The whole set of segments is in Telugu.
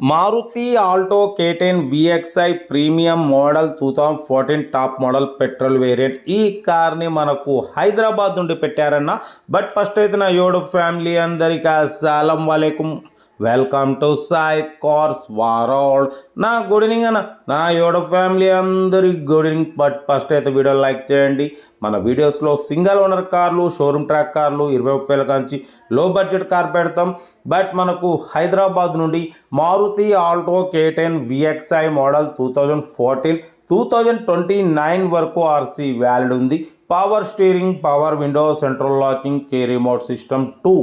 Maruti Alto K10 VXI premium model 2014 top model petrol variant. ఈ కార్ని మనకు హైదరాబాద్ నుండి పెట్టారన్న. బట్ ఫస్ట్ అయితే నా యూట్యూబ్ ఫ్యామిలీ అందరికీ అస్సలం వాలేకుమ్, welcome to Sai cars world. నా గుడ్ ఈవినింగ్ అన్న, నా యూట్యూబ్ ఫ్యామిలీ అందరికి గుడ్ ఈవినింగ్. బట్ ఫస్ట్ అయితే వీడియో లైక్ చేయండి. మన వీడియోస్లో సింగిల్ ఓనర్ కార్లు, షోరూమ్ ట్రాక్ కార్లు 20-30 కాంచి లో బడ్జెట్ కార్ పెడతాం. బట్ మనకు హైదరాబాద్ నుండి Maruti Alto K10 VXI model 2014-2029 వరకు ఆర్సీ వ్యాలిడ్ ఉంది. Power steering, power window, central locking, key remote system 2,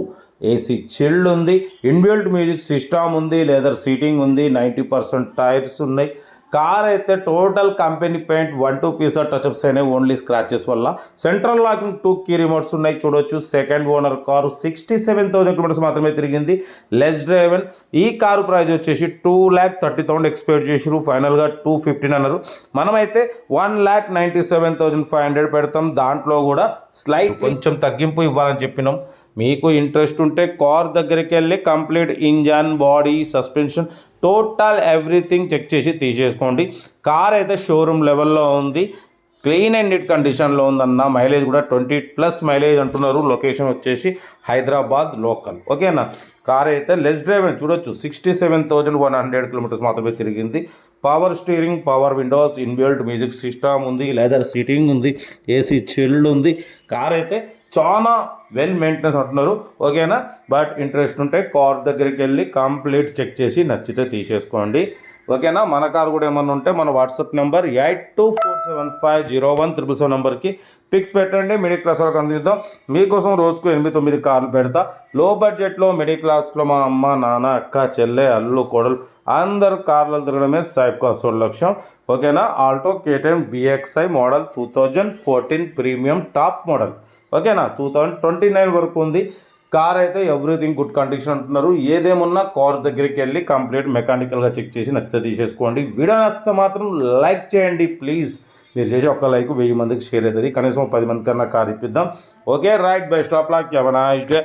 AC chilled ఉంది, ఇన్బిల్ట్ మ్యూజిక్ సిస్టమ్ ఉంది, లెదర్ సీటింగ్ ఉంది, 90% టైర్స్ ఉన్నాయి. కార్ అయితే total company paint 1-2 piece touchups అయినాయి ఓన్లీ స్క్రాచెస్ వల్ల. సెంట్రల్ లాకింగ్ 2 కీ రిమోట్స్ ఉన్నాయి చూడొచ్చు. సెకండ్ ఓనర్ కారు 67,000 కిలోమీటర్స్ మాత్రమే తిరిగింది. Less driven. ఈ కారు ప్రైస్ వచ్చేసి 2,30,000 ఎక్స్పెక్ట్ చేసారు, ఫైనల్గా 215 అన్నారు. మనమైతే 1,97,500 పెడతాం. దాంట్లో కూడా స్లైట్ కొంచెం తగ్గింపు ఇవ్వాలని చెప్పినాం. మీకు ఇంట్రెస్ట్ ఉంటే కార్ దగ్గరికి వెళ్ళి complete engine, body, suspension, total everything check చేసి తీసేసుకోండి. కార్ అయితే షోరూమ్ లెవెల్లో ఉంది, క్లీన్ అండ్ నీట్ కండిషన్లో ఉందన్న. మైలేజ్ కూడా 20+ మైలేజ్ అంటున్నారు. లొకేషన్ వచ్చేసి హైదరాబాద్ లోకల్. ఓకేనా. కార్ అయితే లెస్ డ్రైవ్ అని చూడొచ్చు. 67,100 కిలోమీటర్స్ మాత్రమే తిరిగింది. Power steering, power Windows, inbuilt music system ఉంది, లెదర్ సీటింగ్ ఉంది, ఏసీ చిల్డ్ ఉంది. కార్ అయితే చాలా వెల్ మెయింటెనెన్స్ అంటున్నారు. ఓకేనా. బట్ ఇంట్రెస్ట్ ఉంటే కార్ దగ్గరికి వెళ్ళి కంప్లీట్ చెక్ చేసి నచ్చితే తీసేసుకోండి. ఓకేనా. మన కార్ కూడా ఏమన్నా ఉంటే మన వాట్సాప్ నెంబర్ 8247501777 నెంబర్కి పిక్స్ పెట్టండి. మిడిల్ క్లాస్ వాళ్ళకి అందిద్దాం. మీకోసం రోజుకు 8-9 కార్లు పెడతా. లో బడ్జెట్లో మిడిల్ క్లాస్లో మా అమ్మ, నాన్న, అక్క, చెల్లె, అల్లు, కోడలు అందరు కార్లు తిరగడమే సాయి కార్స్ లక్ష్యం. ఓకేనా. Alto K10 VXI model 2014 premium top model. ఓకేనా. 2029 వరకు ఉంది. కార్ అయితే ఎవ్రీథింగ్ గుడ్ కండిషన్ అంటున్నారు. ఏదేమున్నా కార్ దగ్గరికి వెళ్ళి కంప్లీట్ మెకానికల్గా చెక్ చేసి నచ్చితే తీసేసుకోండి. వీడియో నచ్చితే మాత్రం లైక్ చేయండి ప్లీజ్. మీరు చేసే ఒక్క లైక్ 1000 మందికి షేర్ అవుతుంది. కనీసం 10 మంది కన్నా కార్ ఇప్పిద్దాం. Okay right, best of luck, have a nice day.